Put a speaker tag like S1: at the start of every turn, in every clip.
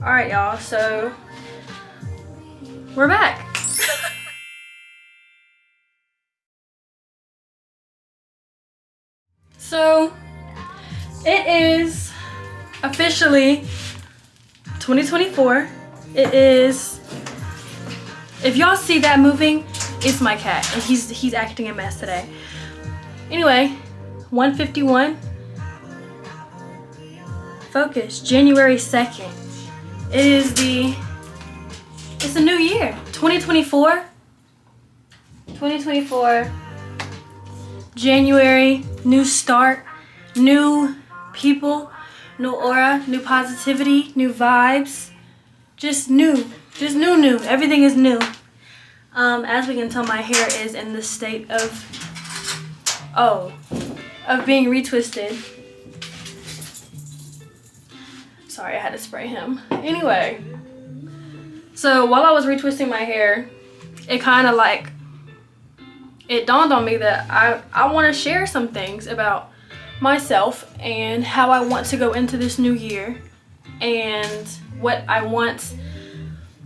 S1: All right, y'all, so we're back. So it is officially 2024. It is, if y'all see that moving, it's my cat, and he's acting a mess today. Anyway, 151. Focus, January 2nd. It's a new year, 2024. 2024, January, new start, new people, new aura, new positivity, new vibes, just new. Everything is new. As we can tell, my hair is in the state of being retwisted. Sorry, I had to spray him. Anyway, so while I was retwisting my hair, it kind of like, it dawned on me that I want to share some things about myself and how I want to go into this new year and what I want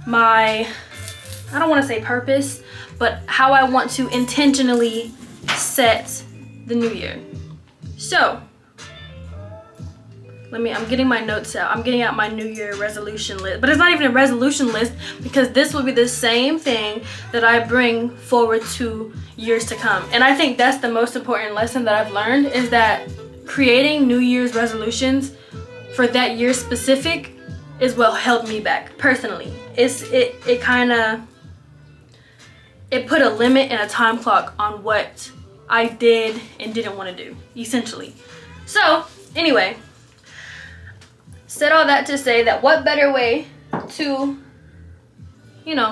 S1: I don't want to say purpose, but how I want to intentionally set the new year. So, I'm getting my notes out. I'm getting out my New Year resolution list. But it's not even a resolution list because this will be the same thing that I bring forward to years to come. And I think that's the most important lesson that I've learned, is that creating New Year's resolutions for that year specific is what held me back personally. It put a limit and a time clock on what I did and didn't want to do, essentially. So, anyway, said all that to say that what better way to,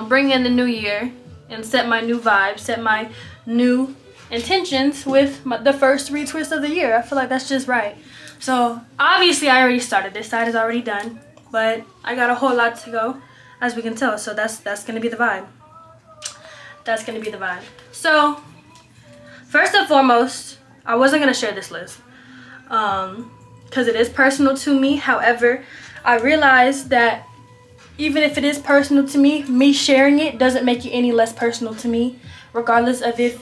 S1: bring in the new year and set my new vibe, set my new intentions with the first retwist of the year. I feel like that's just right. So obviously I already started. This side is already done, but I got a whole lot to go, as we can tell. So that's gonna be the vibe. That's gonna be the vibe. So first and foremost, I wasn't gonna share this list. Because it is personal to me. However, I realized that even if it is personal to me sharing it doesn't make you any less personal to me, regardless of if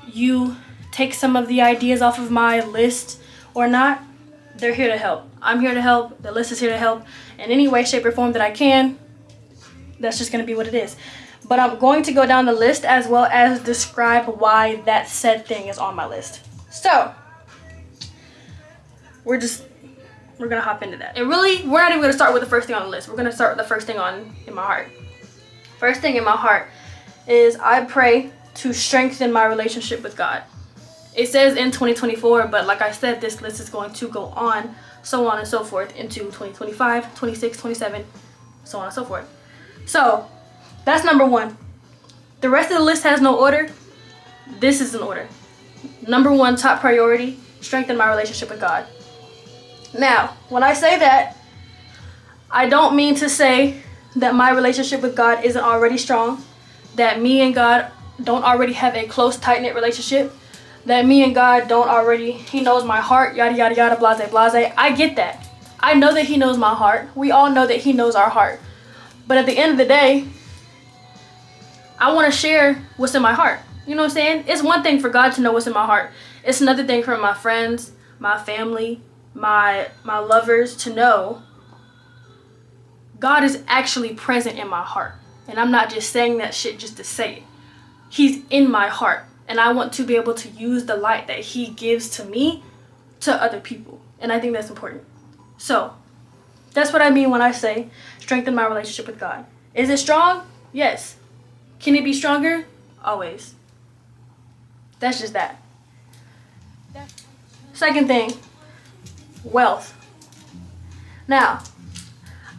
S1: you take some of the ideas off of my list or not. They're here to help. I'm here to help. The list is here to help in any way, shape, or form that I can. That's just going to be what it is. But I'm going to go down the list as well as describe why that said thing is on my list. So, we're gonna hop into that. And really, we're not even gonna start with the first thing on the list. We're gonna start with the first thing in my heart. First thing in my heart is I pray to strengthen my relationship with God. It says in 2024, but like I said, this list is going to go on and so forth into 2025, 26, 27, so on and so forth. So that's number one. The rest of the list has no order. This is an order. Number one, top priority, strengthen my relationship with God. Now, when I say that, I don't mean to say that my relationship with God isn't already strong, that me and God don't already have a close, tight-knit relationship, that me and God He knows my heart, yada, yada, yada, blase, blase. I get that. I know that He knows my heart. We all know that He knows our heart. But at the end of the day, I want to share what's in my heart. You know what I'm saying? It's one thing for God to know what's in my heart. It's another thing for my friends, my family, my lovers to know God is actually present in my heart. And I'm not just saying that shit just to say it. He's in my heart. And I want to be able to use the light that He gives to me to other people. And I think that's important. So, that's what I mean when I say strengthen my relationship with God. Is it strong? Yes. Can it be stronger? Always. That's just that. Second thing, wealth. Now,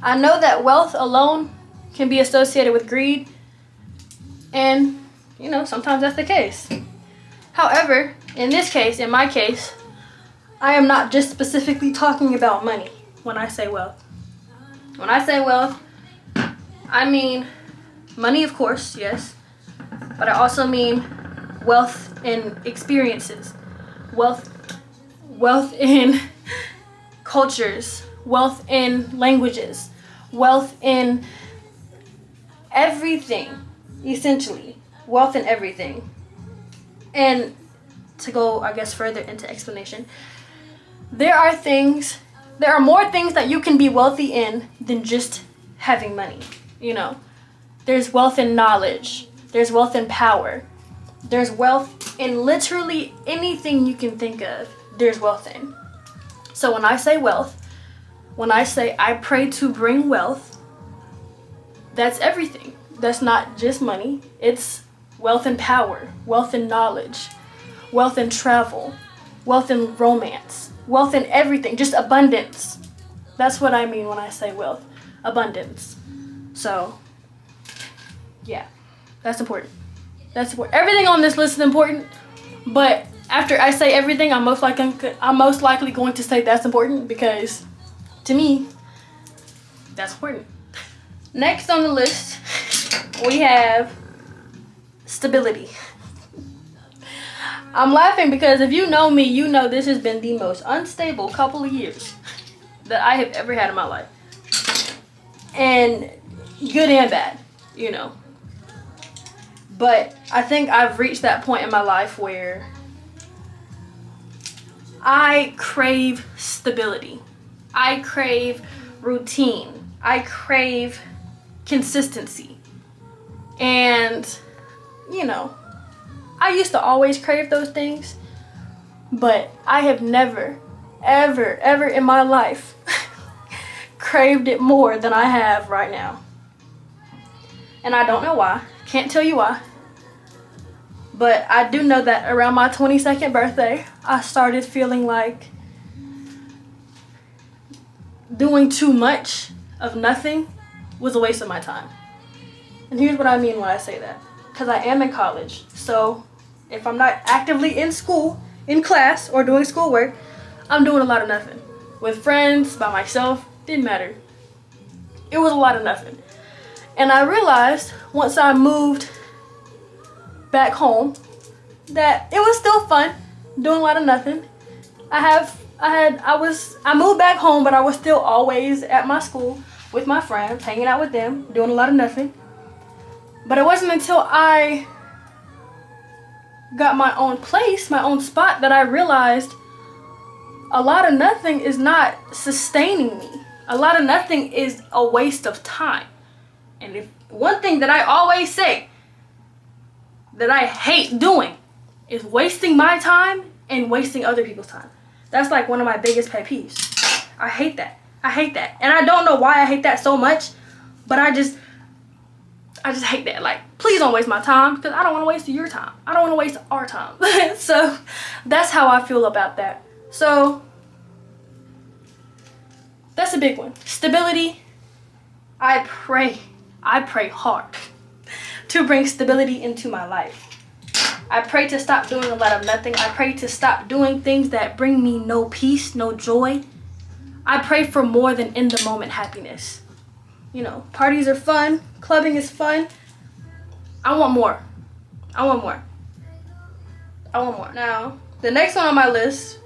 S1: I know that wealth alone can be associated with greed, and sometimes that's the case. However, in my case, I am not just specifically talking about money when I say wealth. When I say wealth, I mean money, of course, yes, but I also mean wealth in experiences, wealth in cultures, wealth in languages, wealth in everything, essentially. Wealth in everything. And to go, I guess, further into explanation, there are more things that you can be wealthy in than just having money. You know, there's wealth in knowledge, there's wealth in power, there's wealth in literally anything you can think of, there's wealth in. So when I say wealth, when I say I pray to bring wealth, that's everything. That's not just money. It's wealth in power, wealth in knowledge, wealth in travel, wealth in romance, wealth in everything, just abundance. That's what I mean when I say wealth, abundance. So, yeah, that's important. That's important. Everything on this list is important, but after I say everything, I'm most likely going to say that's important because, to me, that's important. Next on the list, we have stability. I'm laughing because if you know me, you know this has been the most unstable couple of years that I have ever had in my life. And good and bad, you know. But I think I've reached that point in my life where I crave stability. I crave routine. I crave consistency. And, you know, I used to always crave those things, but I have never, ever, ever in my life craved it more than I have right now. And I don't know why. Can't tell you why. But I do know that around my 22nd birthday, I started feeling like doing too much of nothing was a waste of my time. And here's what I mean when I say that. Because I am in college. So if I'm not actively in school, in class, or doing schoolwork, I'm doing a lot of nothing. With friends, by myself, didn't matter. It was a lot of nothing. And I realized once I moved back home that it was still fun doing a lot of nothing. I moved back home, but I was still always at my school with my friends, hanging out with them, doing a lot of nothing. But it wasn't until I got my own place, my own spot, that I realized a lot of nothing is not sustaining me. A lot of nothing is a waste of time. And if one thing that I always say that I hate doing is wasting my time and wasting other people's time. That's like one of my biggest pet peeves. I hate that. And I don't know why I hate that so much, but I just hate that. Like, please don't waste my time because I don't want to waste your time. I don't want to waste our time. So that's how I feel about that. So that's a big one. Stability. I pray hard to bring stability into my life. I pray to stop doing a lot of nothing. I pray to stop doing things that bring me no peace, no joy. I pray for more than in the moment happiness. You know, parties are fun. Clubbing is fun. I want more. Now, the next one on my list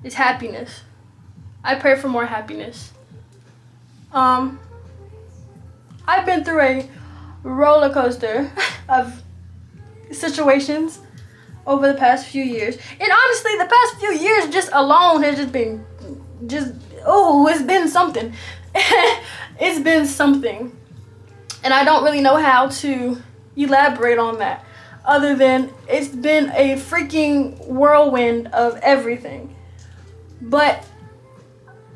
S1: is happiness. I pray for more happiness. I've been through a roller coaster of situations over the past few years. And honestly, the past few years just alone has it's been something. It's been something. And I don't really know how to elaborate on that other than it's been a freaking whirlwind of everything. But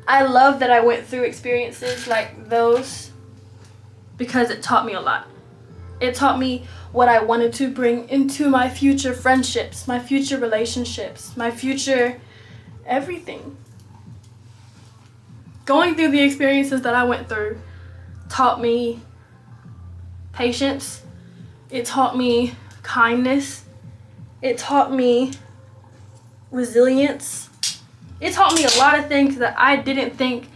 S1: I love that I went through experiences like those because it taught me a lot. It taught me what I wanted to bring into my future friendships, my future relationships, my future everything. Going through the experiences that I went through taught me patience. It taught me kindness. It taught me resilience. It taught me a lot of things that I didn't think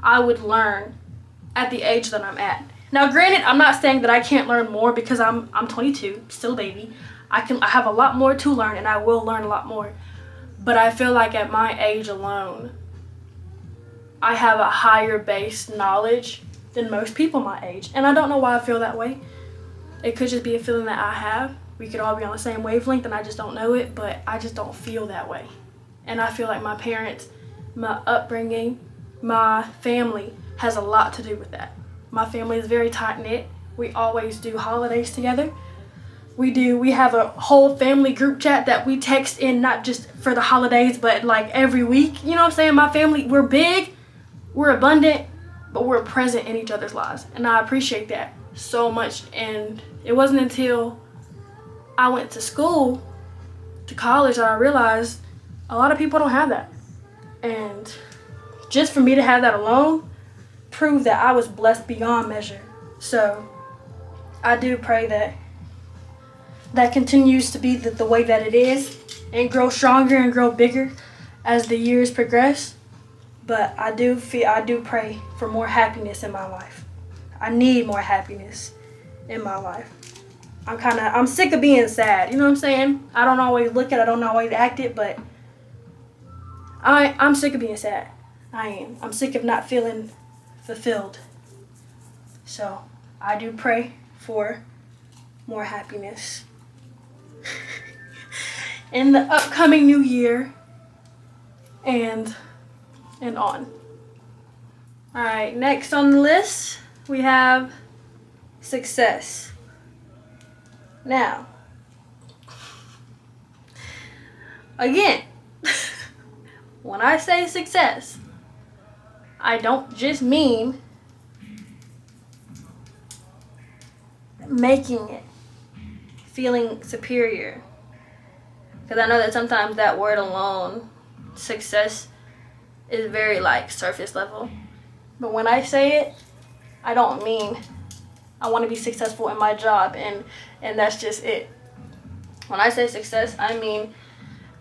S1: I would learn at the age that I'm at. Now, granted, I'm not saying that I can't learn more because I'm 22, still a baby. I have a lot more to learn and I will learn a lot more. But I feel like at my age alone, I have a higher base knowledge than most people my age. And I don't know why I feel that way. It could just be a feeling that I have. We could all be on the same wavelength and I just don't know it, but I just don't feel that way. And I feel like my parents, my upbringing, my family has a lot to do with that. My family is very tight-knit. We always do holidays together. We have a whole family group chat that we text in, not just for the holidays, but like every week. You know what I'm saying? My family, we're big, we're abundant, but we're present in each other's lives. And I appreciate that so much. And it wasn't until I went to school, to college, that I realized a lot of people don't have that. And just for me to have that alone proved that I was blessed beyond measure. So I do pray that that continues to be the way that it is and grow stronger and grow bigger as the years progress. But I do pray for more happiness in my life. I need more happiness in my life. I'm sick of being sad, you know what I'm saying? I don't always look it, I don't always act it, but I'm sick of being sad. I am. I'm sick of not feeling fulfilled. So I do pray for more happiness in the upcoming new year and on. All right, next on the list we have success. Now, again, when I say success, I don't just mean making it, feeling superior. Because I know that sometimes that word alone, success, is very like surface level. But when I say it, I don't mean I want to be successful in my job and that's just it. When I say success, I mean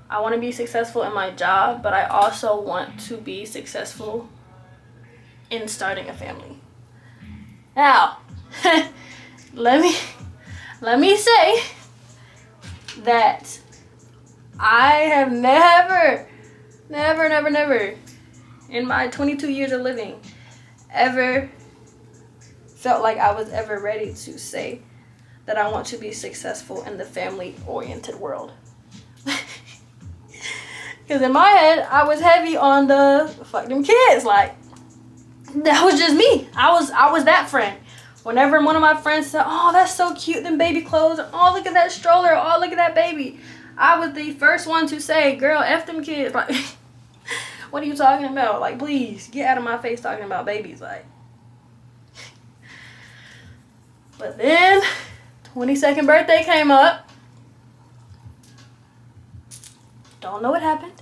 S1: I want to be successful in my job, but I also want to be successful in starting a family. Now, let me say that I have never in my 22 years of living ever felt like I was ever ready to say that I want to be successful in the family-oriented world. Because in my head, I was heavy on the fuck them kids. Like, that was just me. I was that friend. Whenever one of my friends said, oh, that's so cute, them baby clothes, or, oh, look at that stroller, oh, look at that baby, I was the first one to say, girl, F them kids. Like, what are you talking about? Like, please, get out of my face talking about babies. Like, but then, 22nd birthday came up. Don't know what happened.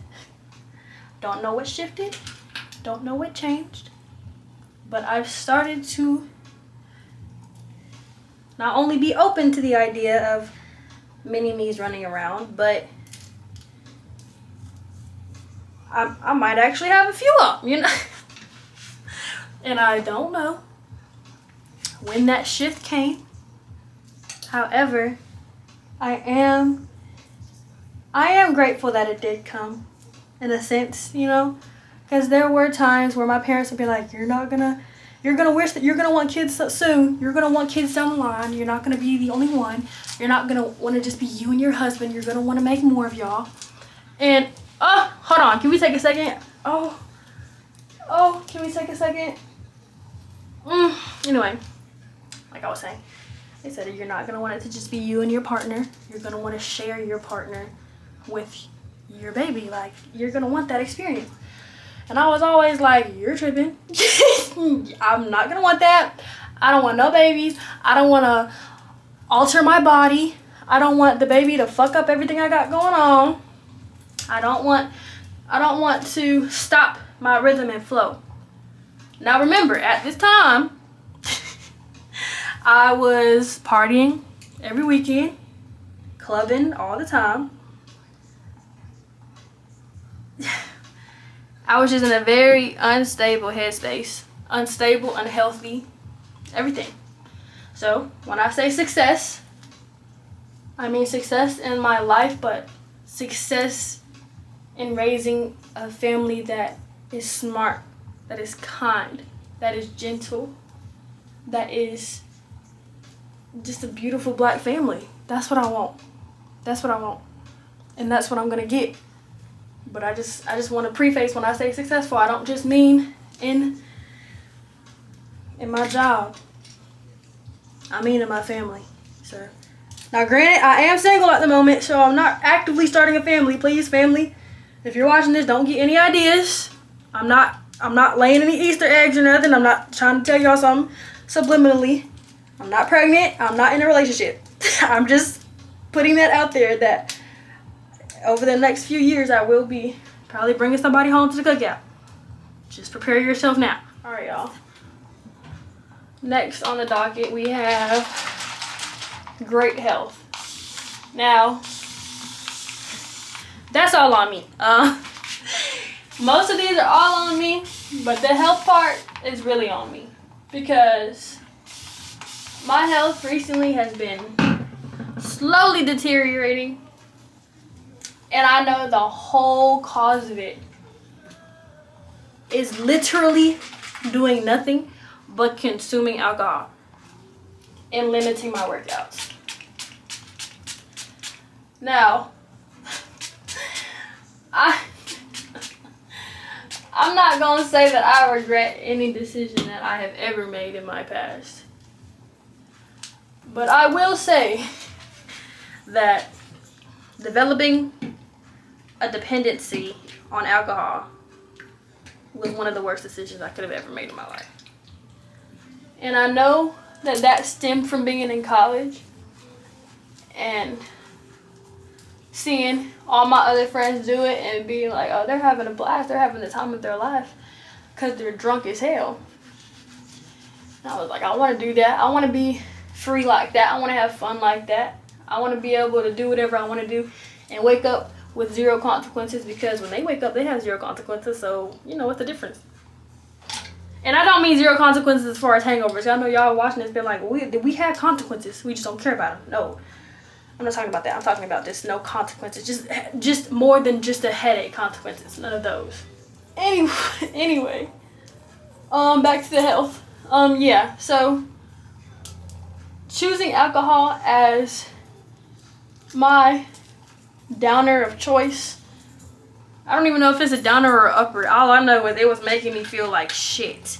S1: Don't know what shifted. Don't know what changed. But I've started to not only be open to the idea of mini-me's running around, but I might actually have a few of them, you know? And I don't know when that shift came. However, I am grateful that it did come, in a sense, you know? Because there were times where my parents would be like, you're gonna wish that you're gonna want kids soon. You're gonna want kids down the line. You're not gonna be the only one. You're not gonna want to just be you and your husband. You're gonna want to make more of y'all. And hold on, can we take a second? Oh, can we take a second? Anyway, like I was saying, they said you're not gonna want it to just be you and your partner. You're gonna want to share your partner with your baby. Like, you're gonna want that experience. And I was always like, you're tripping. I'm not gonna want that. I don't want no babies. I don't want to alter my body. I don't want the baby to fuck up everything I got going on. I don't want to stop my rhythm and flow. Now remember, at this time, I was partying every weekend, clubbing all the time. I was just in a very unstable headspace. Unstable, unhealthy, everything. So when I say success, I mean success in my life, but success in raising a family that is smart, that is kind, that is gentle, that is just a beautiful black family. That's what I want. That's what I want. And that's what I'm gonna get. But I just want to preface when I say successful, I don't just mean in my job. I mean in my family. So now granted, I am single at the moment, so I'm not actively starting a family. Please, family, if you're watching this, don't get any ideas. I'm not laying any Easter eggs or nothing. I'm not trying to tell y'all something subliminally. I'm not pregnant. I'm not in a relationship. I'm just putting that out there that over the next few years, I will be probably bringing somebody home to the cookout. Just prepare yourself now. All right, y'all. Next on the docket, we have great health. Now, that's all on me. Most of these are all on me, but the health part is really on me because my health recently has been slowly deteriorating, and I know the whole cause of it is literally doing nothing but consuming alcohol and limiting my workouts. Now, I'm not gonna say that I regret any decision that I have ever made in my past, but I will say that developing a dependency on alcohol was one of the worst decisions I could have ever made in my life. And I know that stemmed from being in college and seeing all my other friends do it and being like, oh, they're having a blast, they're having the time of their life because they're drunk as hell. And I was like, I want to do that. I want to be free like that. I want to have fun like that. I want to be able to do whatever I want to do and wake up with zero consequences, because when they wake up, they have zero consequences. So, you know, what's the difference? And I don't mean zero consequences as far as hangovers. I know y'all watching this been like, we have consequences. We just don't care about them. No, I'm not talking about that. I'm talking about just no consequences. Just more than just a headache consequences. None of those. Anyway, back to the health. Yeah, so choosing alcohol as my downer of choice. I don't even know if it's a downer or upper. All I know is it was making me feel like shit.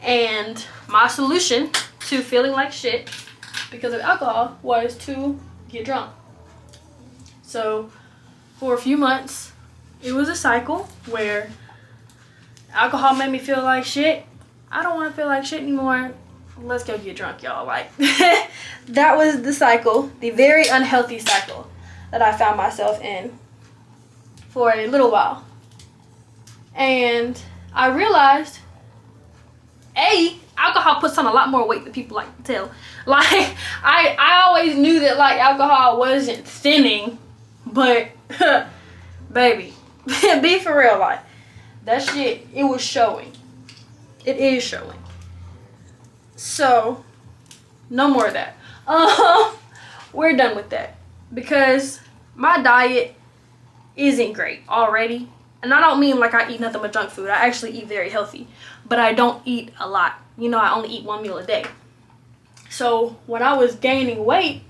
S1: And my solution to feeling like shit because of alcohol was to get drunk. So for a few months, it was a cycle where alcohol made me feel like shit. I don't want to feel like shit anymore. Let's go get drunk, y'all. Like, that was the cycle, the very unhealthy cycle that I found myself in for a little while. And I realized, alcohol puts on a lot more weight than people like to tell. Like, I always knew that, like, alcohol wasn't thinning, but, baby, be for real, like, that shit, it was showing. It is showing. So, no more of that. We're done with that. Because my diet isn't great already. And I don't mean like I eat nothing but junk food. I actually eat very healthy. But I don't eat a lot. You know, I only eat 1 meal a day. So when I was gaining weight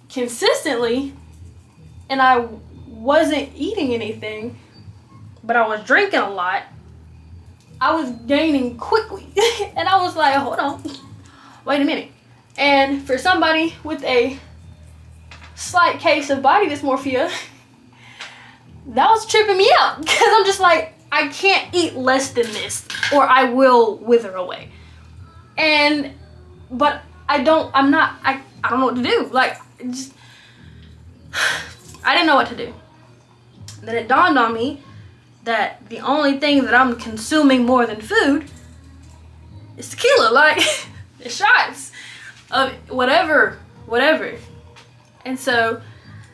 S1: consistently and I wasn't eating anything, but I was drinking a lot, I was gaining quickly. And I was like, hold on, wait a minute. And for somebody with a slight case of body dysmorphia, that was tripping me out, because I'm just like, I can't eat less than this or I will wither away. But I don't know what to do. Like, I didn't know what to do. Then it dawned on me that the only thing that I'm consuming more than food is tequila, like the shots of whatever. And so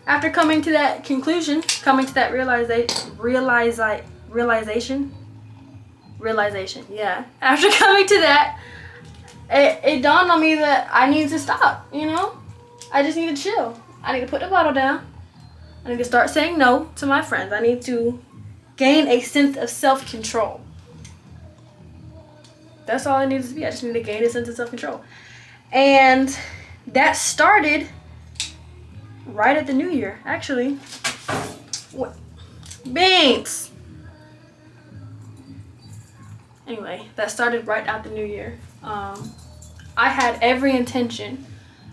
S1: after coming to that conclusion, coming to that realization, yeah. After coming to that, it dawned on me that I need to stop, you know? I just need to chill. I need to put the bottle down. I need to start saying no to my friends. I need to gain a sense of self-control. That's all it needs to be. I just need to gain a sense of self-control. And that started right at the new year, actually. What? Beans! Anyway, that started right at the new year. I had every intention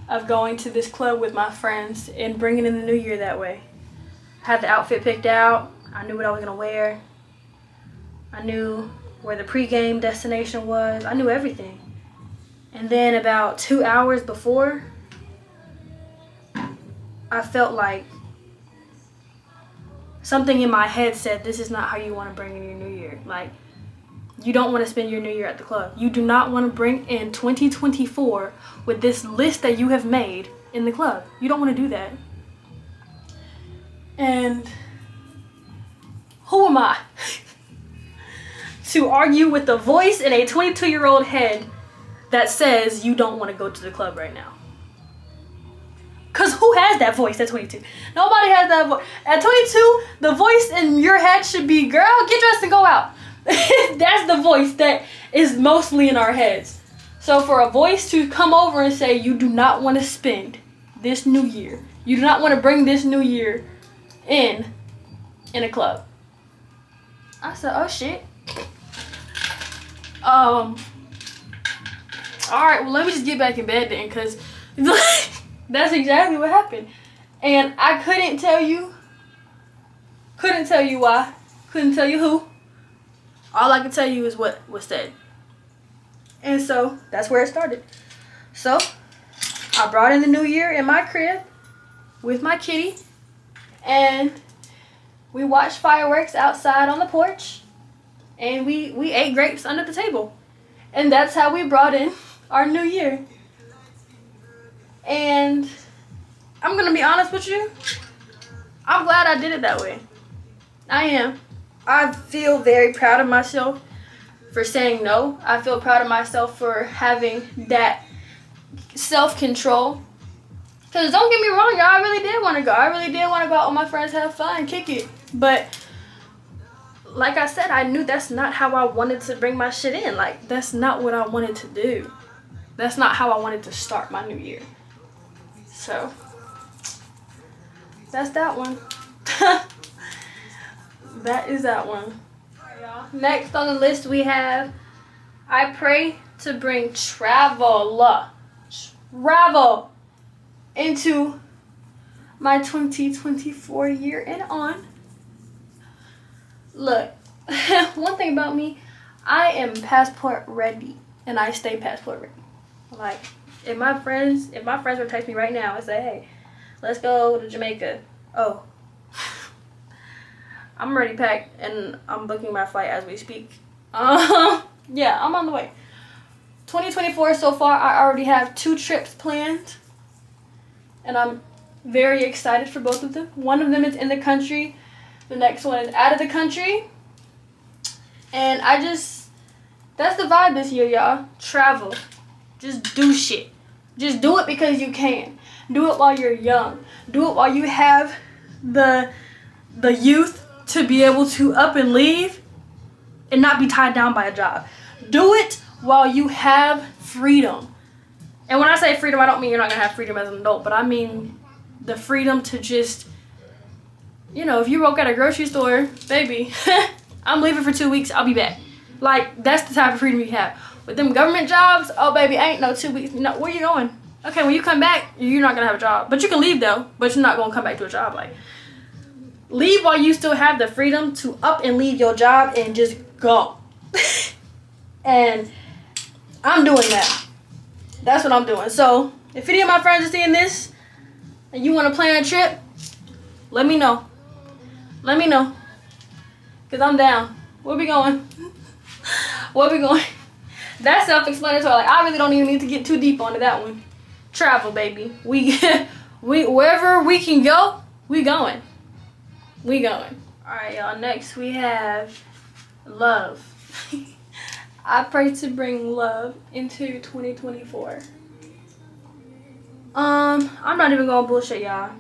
S1: of going to this club with my friends and bringing in the new year that way. I had the outfit picked out. I knew what I was gonna wear. I knew where the pregame destination was. I knew everything. And then about 2 hours before, I felt like something in my head said, this is not how you want to bring in your new year. Like, you don't want to spend your new year at the club. You do not want to bring in 2024 with this list that you have made in the club. You don't want to do that. And who am I to argue with the voice in a 22-year-old head that says you don't want to go to the club right now? Because who has that voice at 22? Nobody has that voice. At 22, the voice in your head should be, girl, get dressed and go out. That's the voice that is mostly in our heads. So for a voice to come over and say you do not want to spend this new year, you do not want to bring this new year in a club. I said, oh shit. Alright, well let me just get back in bed then, because that's exactly what happened. And I couldn't tell you why, couldn't tell you who. All I can tell you is what was said. And so that's where it started. So I brought in the new year in my crib with my kitty, and we watched fireworks outside on the porch, and we ate grapes under the table. And that's how we brought in our new year. And I'm gonna be honest with you, I'm glad I did it that way. I am. I feel very proud of myself for saying no. I feel proud of myself for having that self-control. Because don't get me wrong, y'all, I really did want to go. I really did want to go out with my friends, have fun, kick it. But like I said, I knew that's not how I wanted to bring my shit in. Like, that's not what I wanted to do. That's not how I wanted to start my new year. So, that's that one. That is that one. Alright, y'all. Next on the list we have, I pray to bring travel into my 2024 year and on. Look, one thing about me, I am passport ready, and I stay passport ready. Like, if my friends were to text me right now and say, hey, let's go to Jamaica. Oh, I'm already packed and I'm booking my flight as we speak. Yeah, I'm on the way. 2024 so far, I already have 2 trips planned, and I'm very excited for both of them. One of them is in the country, the next one is out of the country. And that's the vibe this year, y'all. Travel. Just do shit. Just do it because you can. Do it while you're young. Do it while you have the youth to be able to up and leave and not be tied down by a job. Do it while you have freedom. And when I say freedom, I don't mean you're not going to have freedom as an adult, but I mean the freedom to just, you know, if you work at a grocery store, baby, I'm leaving for 2 weeks, I'll be back. Like, that's the type of freedom you have. With them government jobs, oh baby, ain't no 2 weeks. No, where you going? Okay, when you come back, you're not going to have a job. But you can leave though, but you're not going to come back to a job. Like, leave while you still have the freedom to up and leave your job and just go. And I'm doing that. That's what I'm doing. So if any of my friends are seeing this and you want to plan a trip, let me know. Let me know. Because I'm down. Where we going? Where we going? That's self-explanatory. Like, I really don't even need to get too deep onto that one. Travel, baby. We wherever we can go, we going. We going. Alright, y'all. Next we have love. I pray to bring love into 2024. I'm not even gonna bullshit y'all.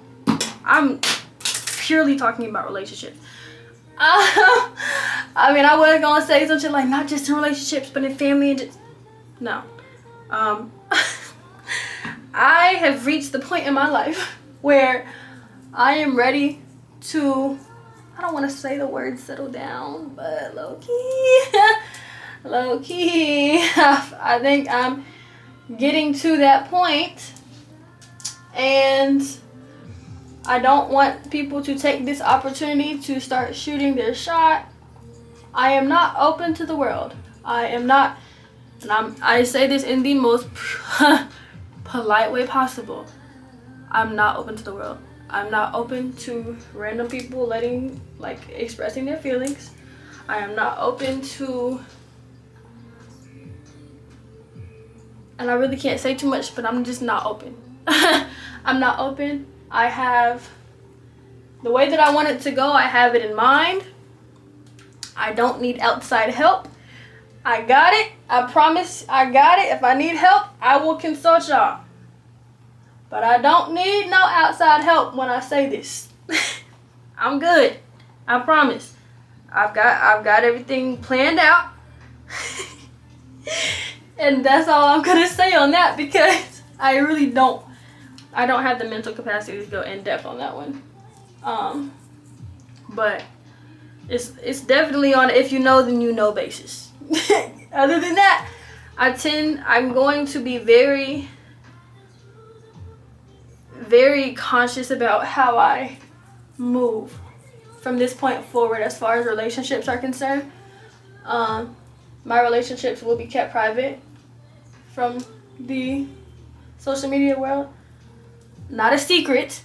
S1: I'm purely talking about relationships. I mean, I was gonna say something like not just in relationships, but in family and just No. I have reached the point in my life where I am ready to, I don't want to say the word settle down, but low-key, low-key, I think I'm getting to that point, and I don't want people to take this opportunity to start shooting their shot. I am not open to the world. I am not, and I say this in the most polite way possible. I'm not open to the world. I'm not open to random people expressing their feelings. I am not open to, and I really can't say too much, but I'm just not open. I'm not open. I have the way that I want it to go. I have it in mind. I don't need outside help. I got it. I promise I got it. If I need help, I will consult y'all. But I don't need no outside help when I say this. I'm good. I promise. I've got everything planned out. And that's all I'm gonna say on that, because I really don't have the mental capacity to go in depth on that one. But it's definitely on if you know then you know basis. Other than that, I'm going to be very, very conscious about how I move from this point forward as far as relationships are concerned. My relationships will be kept private from the social media world. Not a secret,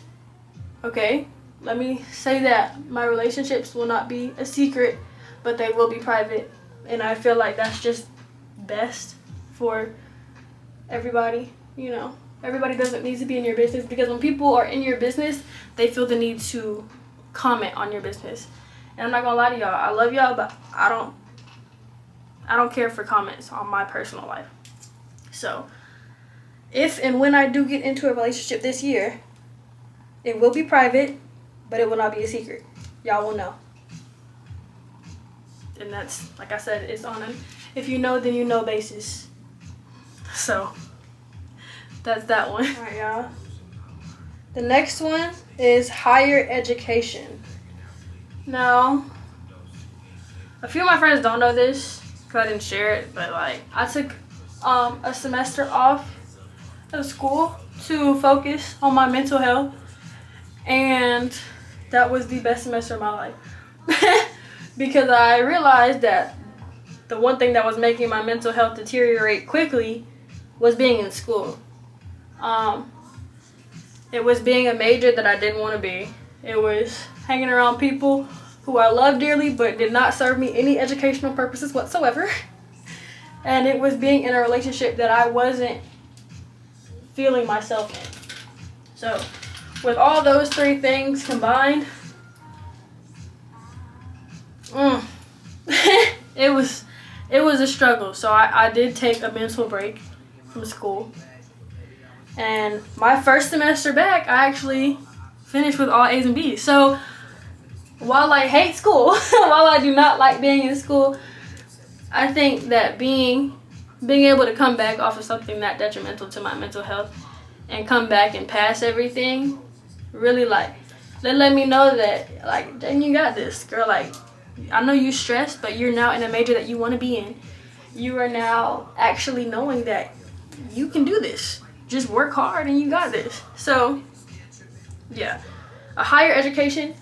S1: okay? Let me say that. My relationships will not be a secret, but they will be private. And I feel like that's just best for everybody, you know. Everybody doesn't need to be in your business, because when people are in your business, they feel the need to comment on your business. And I'm not gonna lie to y'all, I love y'all, but I don't care for comments on my personal life. So if and when I do get into a relationship this year, it will be private, but it will not be a secret. Y'all will know. And that's, like I said, it's on an if you know then you know basis. So that's that one. All right, y'all. The next one is higher education. Now, a few of my friends don't know this because I didn't share it, but like I took a semester off of school to focus on my mental health, and that was the best semester of my life. Because I realized that the one thing that was making my mental health deteriorate quickly was being in school. It was being a major that I didn't want to be. It was hanging around people who I love dearly but did not serve me any educational purposes whatsoever. And it was being in a relationship that I wasn't feeling myself in. So with all those three things combined, it was a struggle. So I did take a mental break from school. And my first semester back, I actually finished with all A's and B's. So while I hate school, while I do not like being in school, I think that being able to come back off of something that detrimental to my mental health and come back and pass everything really let me know that Jen, you got this, girl. Like, I know you stressed, but you're now in a major that you want to be in. You are now actually knowing that you can do this. Just work hard and you got this. So yeah, a higher education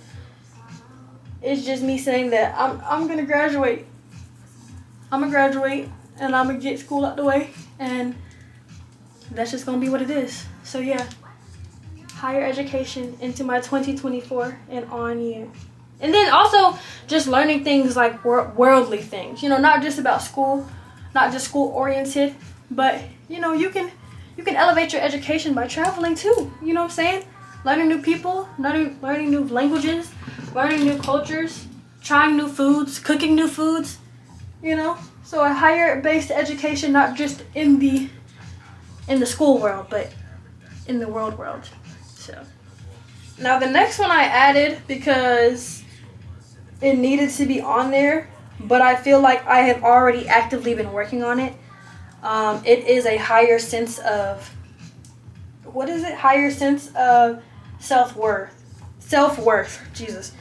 S1: is just me saying that I'm gonna graduate. I'm gonna graduate and I'm gonna get school out the way, and that's just gonna be what it is. So yeah, higher education into my 2024 and on year. And then also just learning things like worldly things, you know, not just about school, not just school oriented, but you know, you can elevate your education by traveling too. You know what I'm saying? Learning new people, learning new languages, learning new cultures, trying new foods, cooking new foods, you know? So a higher based education, not just in the school world, but in the world. So now the next one I added because it needed to be on there, but I feel like I have already actively been working on it. It is a higher sense of, what is it? Higher sense of self-worth. Self-worth, Jesus.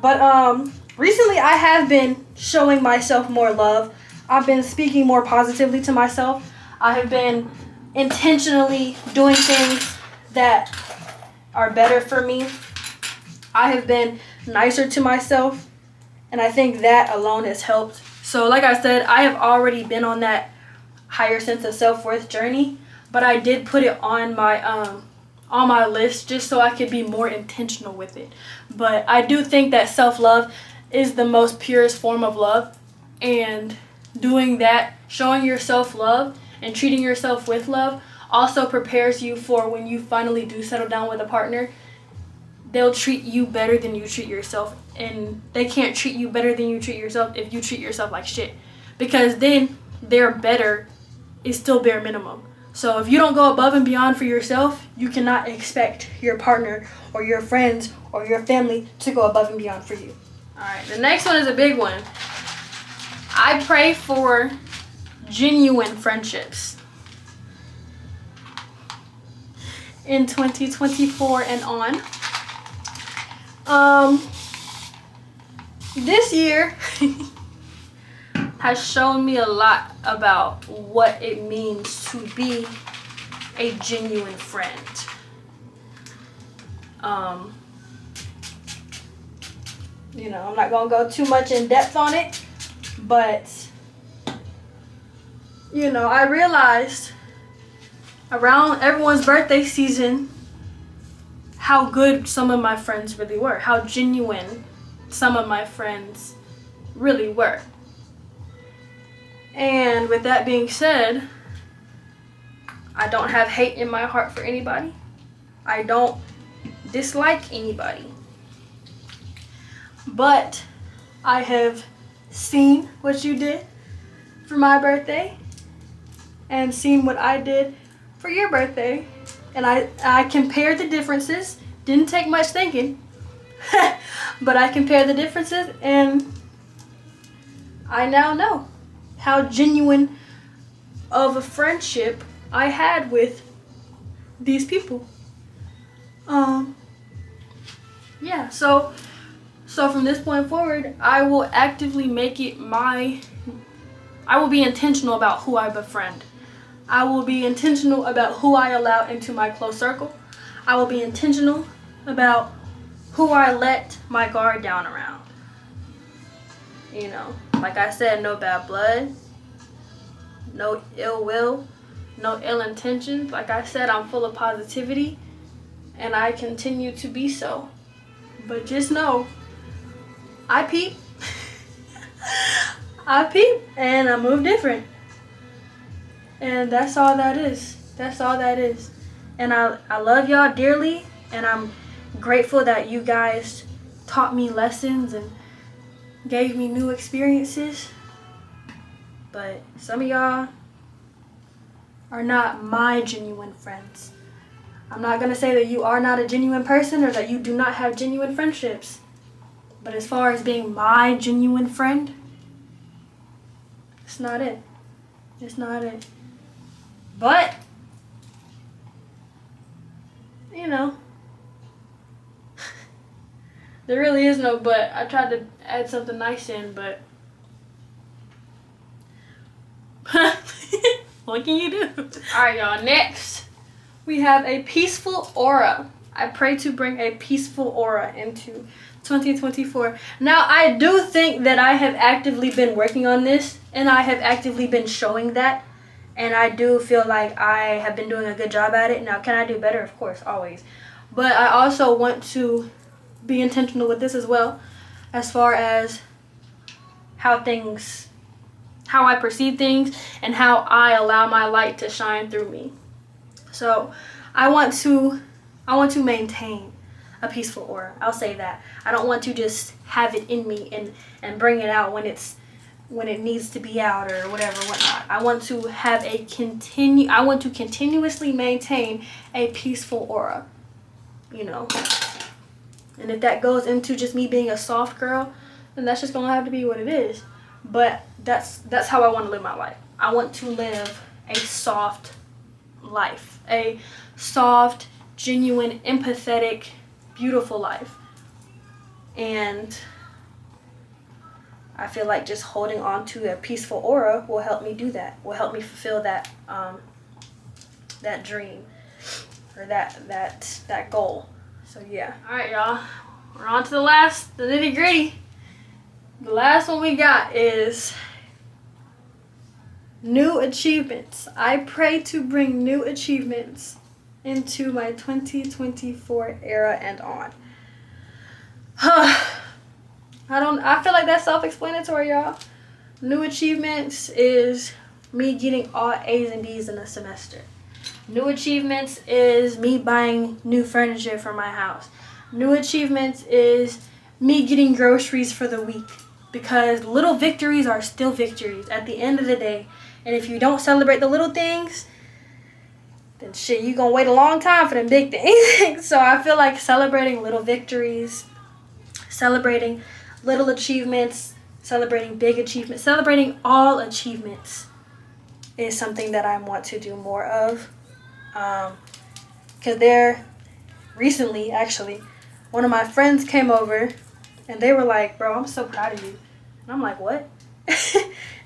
S1: But recently I have been showing myself more love. I've been speaking more positively to myself. I have been intentionally doing things that are better for me. I have been nicer to myself, and I think that alone has helped. So like I said, I have already been on that higher sense of self-worth journey, but I did put it on my list just so I could be more intentional with it. But I do think that self-love is the most purest form of love, and doing that, showing yourself love and treating yourself with love, also prepares you for when you finally do settle down with a partner. They'll treat you better than you treat yourself, and they can't treat you better than you treat yourself if you treat yourself like shit, because then their better is still bare minimum. So if you don't go above and beyond for yourself, you cannot expect your partner or your friends or your family to go above and beyond for you. All right, the next one is a big one. I pray for genuine friendships in 2024 and on. This year has shown me a lot about what it means to be a genuine friend. You know, I'm not gonna go too much in depth on it, but you know, I realized around everyone's birthday season how good some of my friends really were, how genuine some of my friends really were. And with that being said, I don't have hate in my heart for anybody. I don't dislike anybody. But I have seen what you did for my birthday and seen what I did for your birthday. And I compared the differences. Didn't take much thinking. But I compared the differences, and I now know how genuine of a friendship I had with these people. Yeah, so from this point forward, I will actively make it I will be intentional about who I befriend. I will be intentional about who I allow into my close circle. I will be intentional about who I let my guard down around. You know, like I said, no bad blood, no ill will, no ill intentions. Like I said, I'm full of positivity, and I continue to be so. But just know, I peep. I peep, and I move different. And that's all that is. That's all that is. And I love y'all dearly, and I'm grateful that you guys taught me lessons and gave me new experiences. But some of y'all are not my genuine friends. I'm not going to say that you are not a genuine person or that you do not have genuine friendships. But as far as being my genuine friend, it's not it. It's not it. But, you know, there really is no but. I tried to add something nice in, but what can you do? Alright, y'all, next we have a peaceful aura. I pray to bring a peaceful aura into 2024. Now, I do think that I have actively been working on this, and I have actively been showing that. And I do feel like I have been doing a good job at it. Now, can I do better? Of course, always. But I also want to be intentional with this as well, as far as how I perceive things and how I allow my light to shine through me. So I want to maintain a peaceful aura. I'll say that. I don't want to just have it in me and bring it out when it needs to be out or whatever, whatnot. I want to continuously maintain a peaceful aura, you know. And if that goes into just me being a soft girl, then that's just gonna have to be what it is. But that's how I want to live my life. I want to live a soft life, a soft, genuine, empathetic, beautiful life. And I feel like just holding on to a peaceful aura will help me do that, will help me fulfill that that dream or that goal. So yeah. All right, y'all, we're on to the nitty gritty. The last one we got is new achievements. I pray to bring new achievements into my 2024 era and on. I feel like that's self-explanatory, y'all. New achievements is me getting all A's and B's in a semester. New achievements is me buying new furniture for my house. New achievements is me getting groceries for the week. Because little victories are still victories at the end of the day. And if you don't celebrate the little things, then shit, you gonna wait a long time for them big things. So I feel like celebrating little victories, celebrating little achievements, celebrating big achievements, celebrating all achievements is something that I want to do more of. Because recently, actually, one of my friends came over and they were like, bro, I'm so proud of you. And I'm like, what?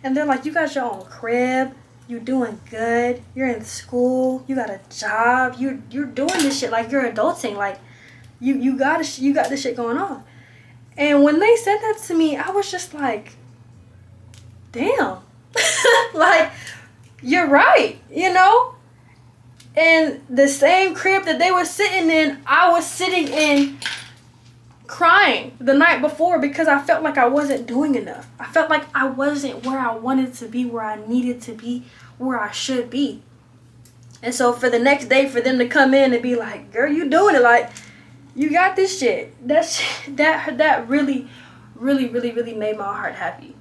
S1: And they're like, you got your own crib, you doing good, you're in school, you got a job, you're doing this shit like you're adulting, like you got this shit going on. And when they said that to me, I was just like, damn. Like, you're right, you know? And the same crib that they were sitting in, I was sitting in crying the night before because I felt like I wasn't doing enough. I felt like I wasn't where I wanted to be, where I needed to be, where I should be. And so for the next day, for them to come in and be like, girl, you doing it, like, you got this shit. That really, really, really, really made my heart happy.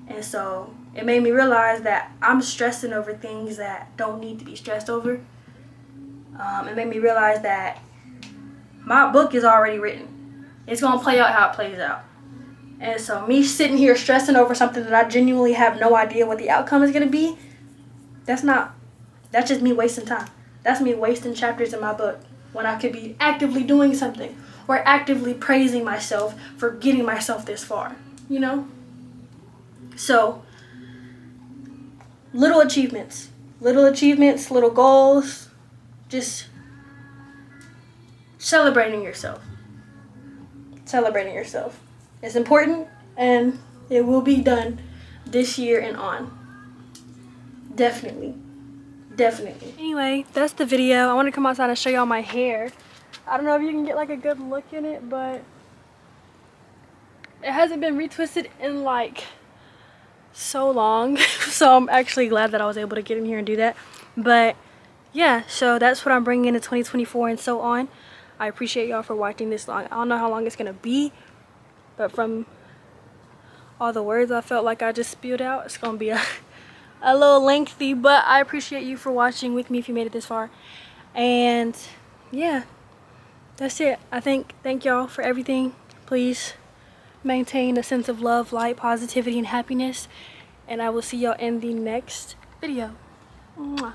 S1: And so it made me realize that I'm stressing over things that don't need to be stressed over. It made me realize that my book is already written. It's going to play out how it plays out. And so me sitting here stressing over something that I genuinely have no idea what the outcome is going to be, that's just me wasting time. That's me wasting chapters in my book when I could be actively doing something or actively praising myself for getting myself this far, you know? So, little achievements, little goals, just celebrating yourself. It's important, and it will be done this year and on. Definitely. Anyway, that's the video. I want to come outside and show y'all my hair. I don't know if you can get like a good look in it, but it hasn't been retwisted in like so long. So I'm actually glad that I was able to get in here and do that. But yeah, so that's what I'm bringing into 2024 and so on. I appreciate y'all for watching this long. I don't know how long it's gonna be, but from all the words I felt like I just spewed out, it's gonna be a little lengthy, but I appreciate you for watching with me if you made it this far. And yeah, that's it. Thank y'all for everything. Please maintain a sense of love, light, positivity, and happiness, and I will see y'all in the next video. Mwah.